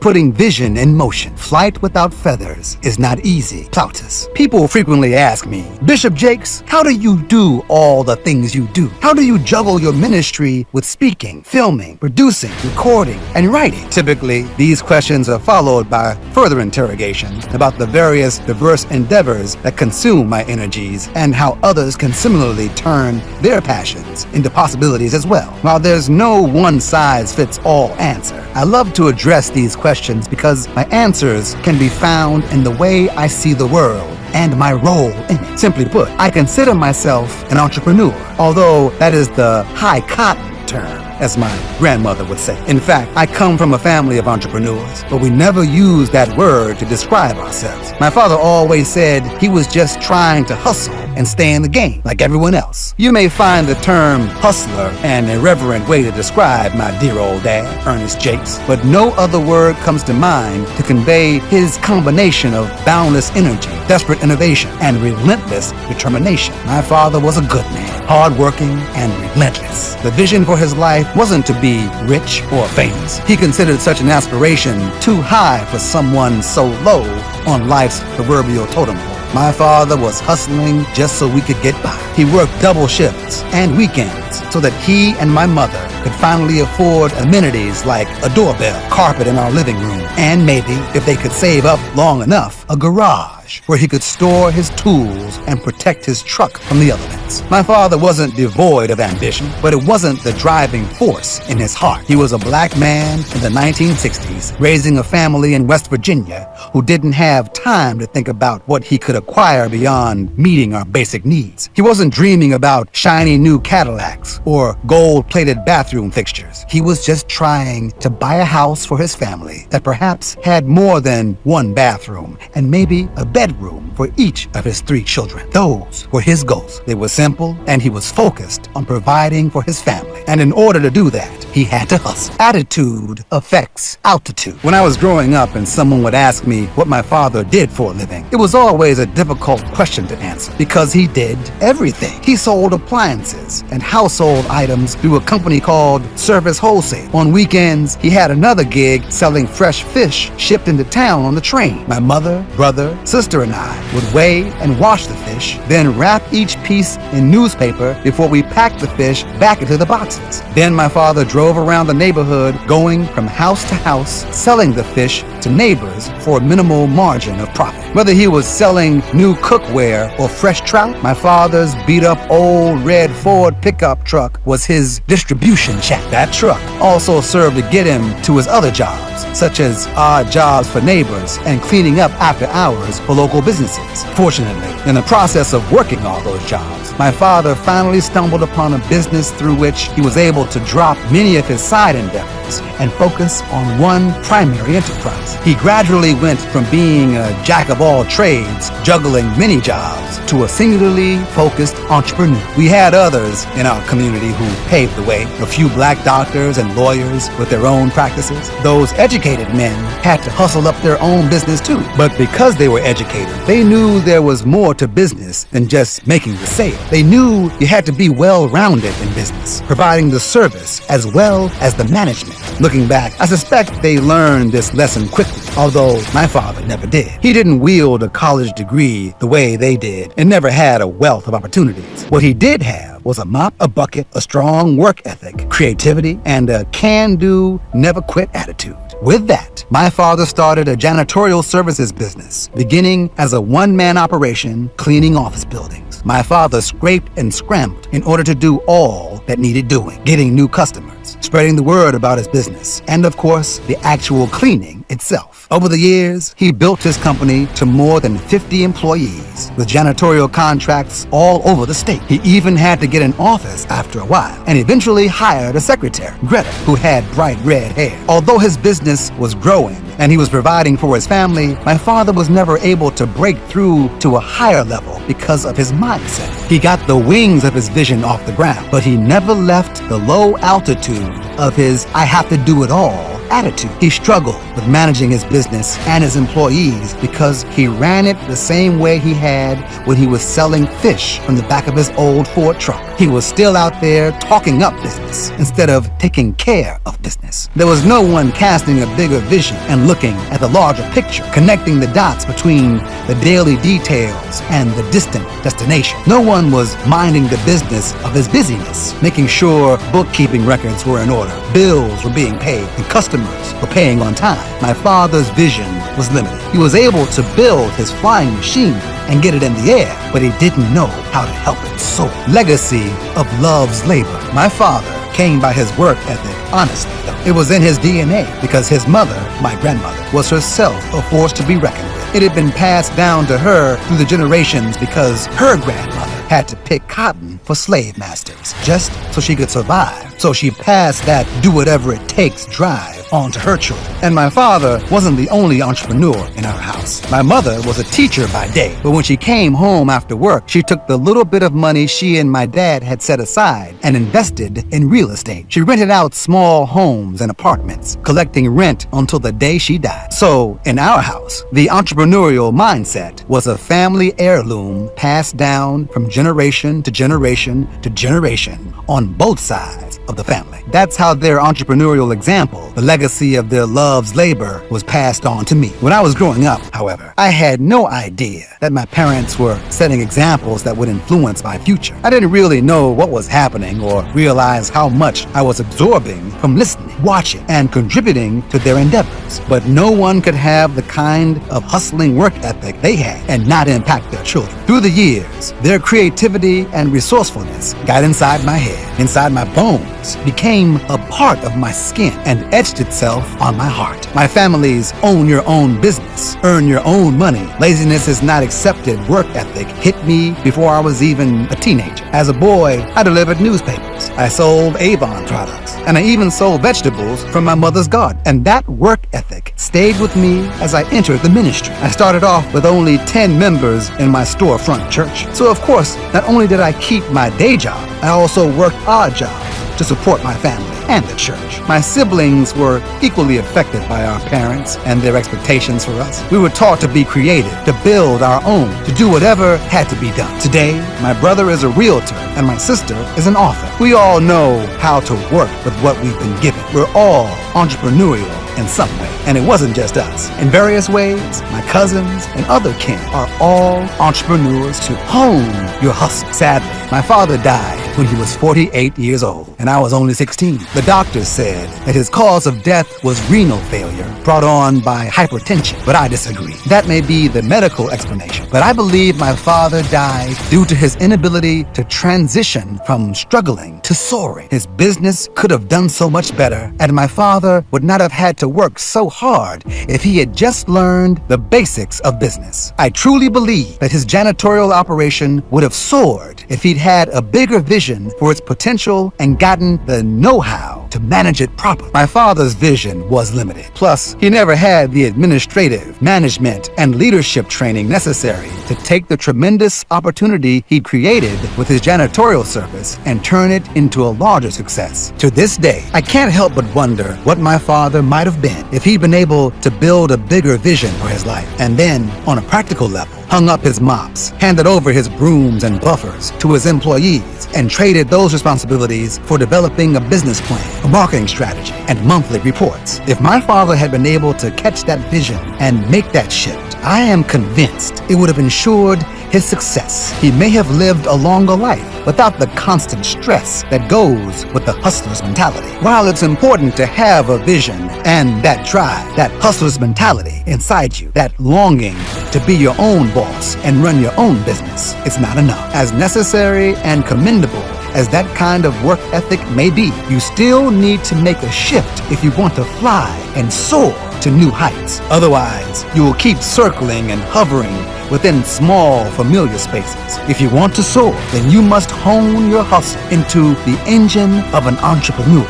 putting vision in motion. Flight without feathers is not easy. Plautus. People frequently ask me, Bishop Jakes, how do you do all the things you do? How do you juggle your ministry with speaking, filming, producing, recording, and writing? Typically, these questions are followed by further interrogation about the various diverse endeavors that consume my energies and how others can similarly turn their passions into possibilities as well. While there's no one-size-fits-all answer, I love to address these questions because my answers can be found in the way I see the world and my role in it. Simply put, I consider myself an entrepreneur, although that is the high cotton term, as my grandmother would say. In fact, I come from a family of entrepreneurs, but we never use that word to describe ourselves. My father always said he was just trying to hustle and stay in the game like everyone else. You may find the term hustler an irreverent way to describe my dear old dad, Ernest Jakes, but no other word comes to mind to convey his combination of boundless energy, desperate innovation, and relentless determination. My father was a good man, hardworking and relentless. The vision for his life wasn't to be rich or famous. He considered such an aspiration too high for someone so low on life's proverbial totem pole. My father was hustling just so we could get by. He worked double shifts and weekends so that he and my mother could finally afford amenities like a doorbell, carpet in our living room, and maybe, if they could save up long enough, a garage where he could store his tools and protect his truck from the elements. My father wasn't devoid of ambition, but it wasn't the driving force in his heart. He was a black man in the 1960s, raising a family in West Virginia who didn't have time to think about what he could acquire beyond meeting our basic needs. He wasn't dreaming about shiny new Cadillacs or gold-plated bathroom fixtures. He was just trying to buy a house for his family that perhaps had more than one bathroom and maybe a bedroom for each of his 3 children. Those were his goals. They were simple, and he was focused on providing for his family. And in order to do that, he had to hustle. Attitude affects altitude. When I was growing up and someone would ask me what my father did for a living, it was always a difficult question to answer because he did everything. He sold appliances and household items through a company called Service Wholesale. On weekends, he had another gig selling fresh fish shipped into town on the train. My mother, brother, sister, and I would weigh and wash the fish, then wrap each piece in newspaper before we packed the fish back into the boxes. Then my father drove around the neighborhood, going from house to house, selling the fish to neighbors for a minimal margin of profit. Whether he was selling new cookware or fresh trout, my father's beat-up old red Ford pickup truck was his distribution shack. That truck also served to get him to his other jobs, such as odd jobs for neighbors and cleaning up after hours for local businesses. Fortunately, in the process of working all those jobs, my father finally stumbled upon a business through which he was able to drop many of his side endeavors and focus on one primary enterprise. He gradually went from being a jack of all trades, juggling many jobs, to a singularly focused entrepreneur. We had others in our community who paved the way, a few black doctors and lawyers with their own practices. Those educated men had to hustle up their own business too. But because they were educated, they knew there was more to business than just making the sale. They knew you had to be well-rounded in business, providing the service as well as the management. Looking back, I suspect they learned this lesson quickly, although my father never did. He didn't wield a college degree the way they did and never had a wealth of opportunities. What he did have was a mop, a bucket, a strong work ethic, creativity, and a can-do, never-quit attitude. With that, my father started a janitorial services business, beginning as a one-man operation cleaning office buildings. My father scraped and scrambled in order to do all that needed doing, getting new customers, spreading the word about his business, and of course, the actual cleaning itself. Over the years, he built his company to more than 50 employees, with janitorial contracts all over the state. He even had to get an office after a while, and eventually hired a secretary, Greta, who had bright red hair. Although his business was growing and he was providing for his family, my father was never able to break through to a higher level because of his mindset. He got the wings of his vision off the ground, but he never left the low altitude of his I have to do it all attitude. He struggled with managing his business and his employees because he ran it the same way he had when he was selling fish from the back of his old Ford truck. He was still out there talking up business instead of taking care of business. There was no one casting a bigger vision and looking at the larger picture, connecting the dots between the daily details and the distant destination. No one was minding the business of his busyness, making sure bookkeeping records were in order, bills were being paid, and customers were paying on time. My father's vision was limited. He was able to build his flying machine and get it in the air, but he didn't know how to help it soar. Legacy of love's labor. My father came by his work ethic honestly. It was in his DNA because his mother, my grandmother, was herself a force to be reckoned with. It had been passed down to her through the generations because her grandmother had to pick cotton for slave masters just so she could survive. So she passed that do whatever it takes drive on to her children. And my father wasn't the only entrepreneur in our house. My mother was a teacher by day, but when she came home after work, she took the little bit of money she and my dad had set aside and invested in real estate. She rented out small homes and apartments, collecting rent until the day she died. So in our house, the entrepreneurial mindset was a family heirloom passed down from generation to generation to generation on both sides of the family. That's how their entrepreneurial example, the legacy of their love's labor, was passed on to me. When I was growing up, however, I had no idea that my parents were setting examples that would influence my future. I didn't really know what was happening or realize how much I was absorbing from listening, watching, and contributing to their endeavors. But no one could have the kind of hustling work ethic they had and not impact their children. Through the years, their creativity and resourcefulness got inside my head, inside my bones, became a part of my skin, and etched itself on my heart. My family's own your own business, earn your own money, laziness is not accepted work ethic hit me before I was even a teenager. As a boy, I delivered newspapers, I sold Avon products, and I even sold vegetables from my mother's garden. And that work ethic stayed with me as I entered the ministry. I started off with only 10 members in my storefront church. So of course, not only did I keep my day job, I also worked odd jobs to support my family and the church. My siblings were equally affected by our parents and their expectations for us. We were taught to be creative, to build our own, to do whatever had to be done. Today, my brother is a realtor and my sister is an author. We all know how to work with what we've been given. We're all entrepreneurial in some way, and it wasn't just us. In various ways, my cousins and other kin are all entrepreneurs to hone your hustle. Sadly, my father died when he was 48 years old, and I was only 16. The doctors said that his cause of death was renal failure brought on by hypertension, but I disagree. That may be the medical explanation, but I believe my father died due to his inability to transition from struggling to soaring. His business could have done so much better, and my father would not have had to work so hard if he had just learned the basics of business. I truly believe that his janitorial operation would have soared if he'd had a bigger vision for its potential and gotten the know-how to manage it properly. My father's vision was limited. Plus, he never had the administrative, management, and leadership training necessary to take the tremendous opportunity he'd created with his janitorial service and turn it into a larger success. To this day, I can't help but wonder what my father might have been if he'd been able to build a bigger vision for his life, and then, on a practical level, hung up his mops, handed over his brooms and buffers to his employees, and traded those responsibilities for developing a business plan, a marketing strategy, and monthly reports. If my father had been able to catch that vision and make that shift, I am convinced it would have ensured his success. He may have lived a longer life without the constant stress that goes with the hustler's mentality. While it's important to have a vision and that drive, that hustler's mentality inside you, that longing to be your own boss and run your own business, it's not enough. As necessary and commendable as that kind of work ethic may be, you still need to make a shift if you want to fly and soar to new heights. Otherwise, you will keep circling and hovering within small, familiar spaces. If you want to soar, then you must hone your hustle into the engine of an entrepreneur.